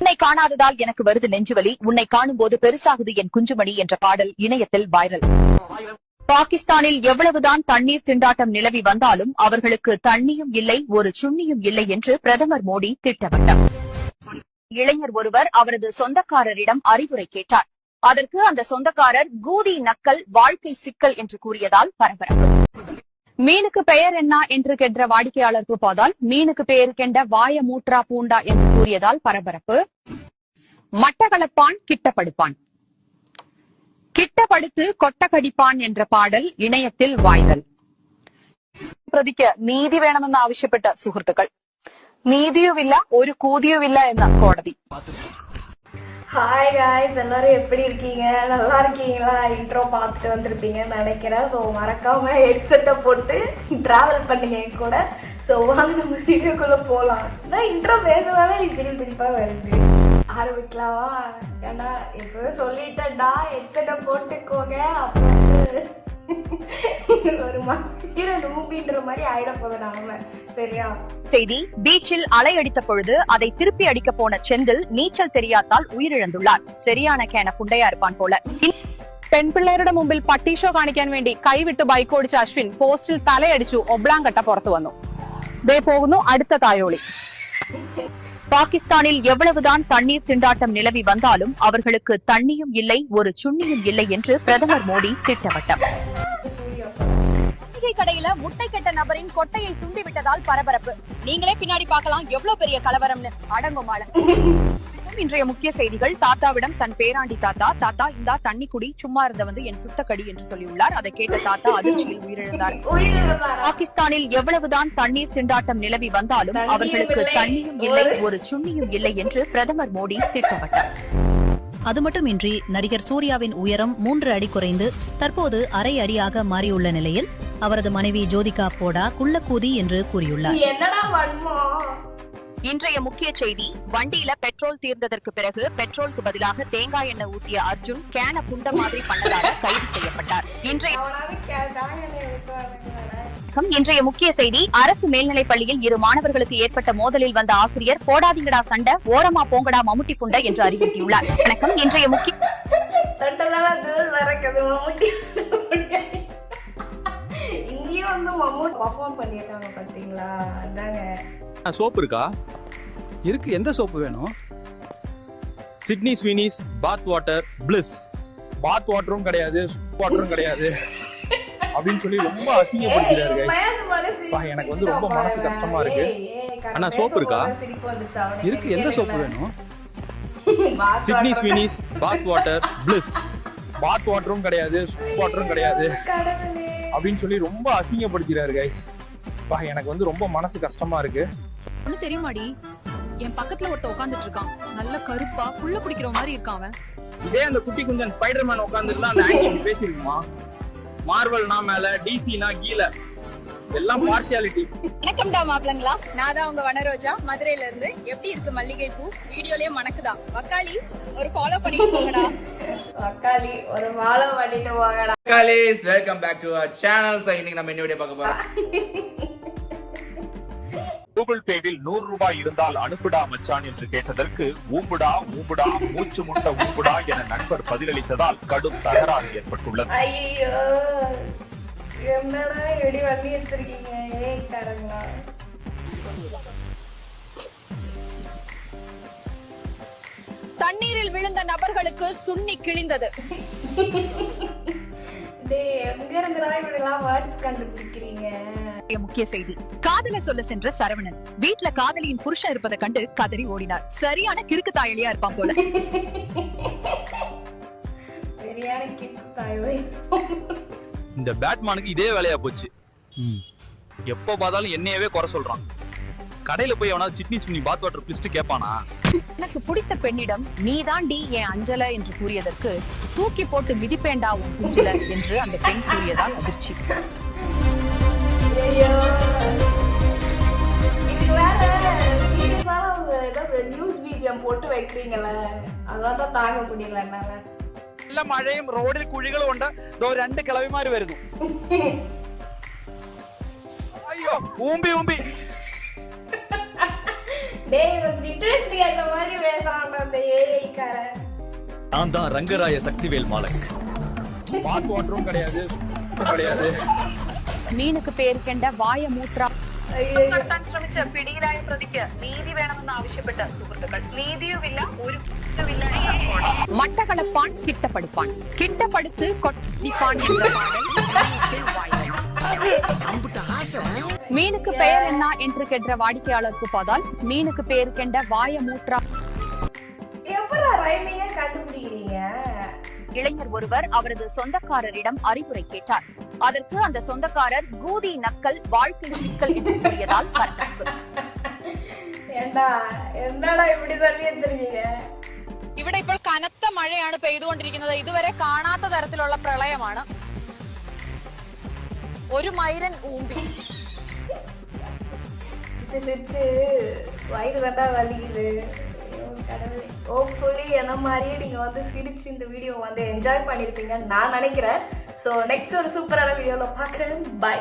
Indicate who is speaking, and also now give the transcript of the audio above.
Speaker 1: உன்னை காணாததால் எனக்கு வருது நெஞ்சுவலி, உன்னை காணும் போது பெருசாகுது என் குஞ்சுமணி என்ற பாடல் இணையத்தில் வைரல். பாகிஸ்தானில் எவ்வளவுதான் தண்ணீர் திண்டாட்டம் நிலவி வந்தாலும் அவர்களுக்கு தண்ணியும் இல்லை, ஒரு சுண்ணியும் இல்லை என்று பிரதமர் மோடி திட்டவட்டம். இளைஞர் ஒருவர் அவரது சொந்தக்காரரிடம் அறிவுரை கேட்டார். அதற்கு அந்த சொந்தக்காரர் கூதி நக்கல், வாழ்க்கை சிக்கல் என்று கூறியதால் பரபரப்பு. மீனுக்கு பெயர் என்ன என்று கேட்ட வாடிக்கையாளருக்கு பார்த்தால் மீனுக்கு பெயர் கெண்ட வாய மூற்றா பூண்டா என்று கூறியதால் பரபரப்பு. மட்டக்களப்பான் கிட்டப்படுப்பான், கிட்டப்படுத்து கொட்டக்கடிப்பான் என்ற பாடல் இணையத்தில் வைரல். പ്രതിക്ക് നീതി വേണമെന്ന് ആവശ്യപ്പെട്ട സുഹൃത്തുക്കൾ, നീതിയുമില്ല ഒരു കൂതിയുമില്ല എന്ന കോടതി.
Speaker 2: ஹாய் காய்ஸ், எல்லாரும் எப்படி இருக்கீங்க? நல்லா இருக்கீங்களா? இன்ட்ரோ பார்த்துட்டு வந்திருப்பீங்கன்னு நினைக்கிறேன். ஸோ மறக்காம ஹெட்செட்டை போட்டு ட்ராவல் பண்ணுங்க என் கூட. ஸோ வாங்க நம்ம வீடியோக்குள்ள போகலாம். நான் இன்ட்ரோ பேசுவாவே எனக்கு திருப்பா வருது. ஆரம்பிக்கலாமா? ஏன்னா எப்பவே சொல்லிட்டேன்டா, ஹெட்செட்டை போட்டுக்கோங்க. அப்போ வந்து ஒரு மாதிரி நூம்பின்ற மாதிரி ஆயிட போத நாம. சரியா?
Speaker 1: செய்தி: பீச்சில் அலை அடித்த பொழுது அதை திருப்பி அடிக்க போன செந்தில் நீச்சல் தெரியாதால் உயிரிழந்துள்ளார். சரியான கேன புண்டையா இருப்பான் போல.
Speaker 3: പെൺപിള്ളേരുടെ മുമ്പിൽ പട്ടി ഷോ കാണിക്കാൻ വേണ്ടി കൈവിട്ട് ബൈക്ക് ഓടിച്ച അശ്വിൻ പോസ്റ്റിൽ തലയടിച്ചു ഒബ്ലാങ്കട്ട പുറത്തു വന്നു. ദേ പോകുന്നു അടുത്ത തായോളി.
Speaker 1: பாகிஸ்தானில் எவ்வளவுதான் தண்ணீர் திண்டாட்டம் நிலவி வந்தாலும் அவர்களுக்கு தண்ணியும் இல்லை, ஒரு சுண்ணியும் இல்லை என்று பிரதமர் மோடி திட்டவட்டம். மளிகை கடையில முட்டை கெட்ட நபரின் கொட்டையை சுண்டி விட்டதால் பரபரப்பு. நீங்களே பின்னாடி பார்க்கலாம் எவ்வளவு பெரிய கலவரம்னு. அடங்குமாள. இன்றைய முக்கிய செய்திகள்: தாத்தாவிடம் தன் பேராண்டி தாத்தா, தாத்தா இந்தா தண்ணி குடி, சும்மா இருந்த வந்து என் சுத்த கடி என்று சொல்லியுள்ளார். அதை கேட்ட தாத்தா அதிர்ச்சியில் உயிரிழந்தார். பாகிஸ்தானில் எவ்வளவுதான் தண்ணீர் திண்டாட்டம் நிலவி வந்தாலும் அவர்களுக்கு தண்ணியும் இல்லை, ஒரு சுண்ணியும் இல்லை என்று பிரதமர் மோடி திட்டவட்டார்.
Speaker 4: அது மட்டுமின்றி நடிகர் சூர்யாவின் உயரம் 3 அடி குறைந்து தற்போது அரை அடியாக மாறியுள்ள நிலையில் அவரது மனைவி ஜோதிகா போடா குள்ளக்கூதி என்று கூறியுள்ளார்.
Speaker 1: இன்றைய முக்கிய செய்தி: வண்டியில பெட்ரோல் தீர்ந்ததற்கு பிறகு பெட்ரோலுக்கு பதிலாக தேங்காய் எண்ணெய் ஊத்திய அர்ஜுன் கேன புண்ட மாதிரி பண்ணதாக கைது செய்யப்பட்டார். இன்றைய முக்கிய செய்தி: அரசு மேல்நிலைப் பள்ளியில் 2 மாணவர்களுக்கு ஏற்பட்ட மோதலில் வந்த ஆசிரியர் போடாதீங்கடா சண்டை, ஓரமா போங்கடா மம்முட்டி புண்டை என்று அறிவுறுத்தியுள்ளார். வணக்கம். இன்றைய முக்கிய
Speaker 2: இங்கேயும் வந்து மம்மூட்டி பர்ஃபார்ம் பண்ணிருக்காங்க பாத்தீங்களா? அதாங்க.
Speaker 5: சோப்பு இருக்கா? இருக்கு. எந்த சோப்பு வேணும்? சிட்னி ஸ்வீனிஸ் பாத் வாட்டர் பிளிஸ். பாத் வாட்டரும் கிடையாது, வாட்டரும் கிடையாது அப்படின்னு சொல்லி ரொம்ப அசிங்கப்படுத்துறாரு. எனக்கு வந்து ரொம்ப மனசு கஷ்டமா இருக்கு. அண்ணா சோப்பு இருக்கா? இருக்கு. எந்த சோப்பு வேணும்? சிட்னி ஸ்வீனிஸ் பாத் வாட்டர் பிளிஸ். பாத் வாட்டரும் கிடையாது, வாட்டரும் கிடையாது அப்படின்னு சொல்லி ரொம்ப அசிங்கப்படுத்துறாரு கைஸ். எனக்கு வந்து ரொம்ப மனசு கஷ்டமா இருக்கு.
Speaker 6: ஒண்ணு தெரியுமாடி, என் பக்கத்துல ஒருத்த உட்காந்துட்டு இருக்கான். நல்ல கருப்பா புள்ள பிடிக்கிற மாதிரி இருக்கான் அவன்.
Speaker 5: இதே அந்த குட்டி குஞ்சன் ஸ்பைடர்மேன் உட்காந்துருந்தா அந்த ஆக்டிங் பேசிருக்குமா? மார்வல்னா மேல, டிசினா கீழே, எல்லாம் பார்ஷியாலிட்டி.
Speaker 6: வணக்கம்டா மாப்பிளங்களா, நான் தான் உங்க வனரோஜா மதுரையில இருந்து. எப்படி இருக்கு மல்லிகை பூ? வீடியோலயே மணக்குதா? வக்காலி ஒரு ஃபாலோ பண்ணிட்டு போங்கடா.
Speaker 2: வக்காலி ஒரு ஃபாலோ பண்ணிட்டு போங்கடா.
Speaker 7: வக்காலிஸ், welcome back to our channel. So இன்னைக்கு நம்ம என்ன வீடியோ பார்க்க போறோம்?
Speaker 8: கூகுள் பேவில் 100 ரூபாய் இருந்தால் அனுப்புடா மச்சான் என்று கேட்டதற்கு ஊம்புடா ஊம்புடா மூச்சு முட்ட ஊம்புடா என நண்பர் பதிலளித்ததால் கடும் தகராறு ஏற்பட்டுள்ளது.
Speaker 2: ஐயோ, என்னடா ரெடி பண்ணி வச்சிருக்கீங்க ஏய்காரங்களா?
Speaker 6: தண்ணீரில் விழுந்த நபர்களுக்கு சுண்ணி கிழிந்தது.
Speaker 2: எங்க இருந்துடா இப்படி எல்லாம் வேர்ட்ஸ் கண்டுபிடிக்கிறீங்க?
Speaker 1: முக்கிய செய்தி: காதல சொல்ல சென்ற சரவணன் வீட்டுல காதலியின் புருஷன் இருப்பதை கண்டு கதறி ஓடினார். சரியான கிறுக்கு தாயலியா இருப்பான் போல.
Speaker 2: சரியான கிறுக்கு தாயலி.
Speaker 5: இந்த பேட்மேனுக்கு இதே வேலையா போச்சு. எப்ப பார்த்தாலும் என்னையவே குறை சொல்றான். கடையில போய் எவனாவது சிட்னி சுனி பாத் வாட்டர் பிளிஸ்ட் கேட்பானா?
Speaker 1: எனக்கு பிடித்த பெண்ணிடம் நீதாண்டி என் அஞ்சல என்று கூறியதற்கு தூக்கி போட்டு மிதிப்பேண்டா உன் குஞ்சில என்று அந்த பெண் கூறியதால் அதிர்ச்சி.
Speaker 2: இதுக்கு வேற நியூஸ் பிஜிஎம் போட்டு வைக்கிறீங்கள, அதான் தாங்க முடியல என்னால.
Speaker 5: നല്ല മഴയും റോഡിൽ കുഴികളും ഉണ്ട്. 2 കിളവിമാര് വരുന്നു. അയ്യോ, ഊമ്പി ഊമ്പി.
Speaker 2: டேய், சிட்டுவேஷனுக்கு ஏத்த மாதிரி பேசாம
Speaker 9: நான் தான் ரங்கராய சக்திவேல் மாலக்.
Speaker 5: பாத் வாட்டரும் கிடையாது, கிடையாது.
Speaker 3: മീനുക്ക് പേരിക്കേണ്ട വായ മൂത്ര
Speaker 2: ஐயோ
Speaker 3: നടത്താൻ ശ്രമിച്ച പിടിയിലായ പ്രതിക്ക് നീതി വേണമെന്ന് ആവശ്യപ്പെട്ട് സുഹൃത്തുക്കൾ. നീതിയുമില്ല, ഒരു കുറ്റമില്ല. മട്ടകളപ്പാൻ കിട്ടപ്പെടുപ്പാൻ, കിട്ടപ്പെടുത്ത് കൊട്ടിപ്പാൻ என்ற பாடல் இணையத்தில் வைரல். மீனுக்கு பெயர் என்ன என்று கேட்ட வாடிக்கையாளருக்கு பார்த்தால் மீனுக்கு பேர் கெண்ட வாய மூற்றா.
Speaker 2: எப்படா ரைமிங்க கண்டுபிடிக்கிறீங்க?
Speaker 1: இளைஞர் ஒருவர் அவரது சொந்தக்காரரிடம் அறிவுரை கேட்டார். அதற்கு அந்த சொந்தக்காரர் கூதி நக்கல் வாழ்க்கை சிக்கல் என்று கூறியதால் பரபரப்பு.
Speaker 2: ஏண்டா என்னடா இப்படி சொல்லி வச்சிருக்கீங்க?
Speaker 3: ഇവിടെ ഇപ്പോൾ കനത്ത മഴയാണ് പെയ്തുകൊണ്ടിരിക്കുന്നത്. ഇതുവരെ കാണാത്ത തരത്തിലുള്ള പ്രളയമാണ്. ഒരു മൈരൻ ഊമ്പി.
Speaker 2: சிரிச்சு வயிறு தாண்டா வலிக்குது. ஹோப்ஃபுல்லி என்ன மாதிரியே நீங்க வந்து சிரிச்சு இந்த வீடியோ வந்து என்ஜாய் பண்ணிருப்பீங்கன்னு நான் நினைக்கிறேன். ஸோ நெக்ஸ்ட் ஒரு சூப்பரான வீடியோல பார்க்குறேன். பை.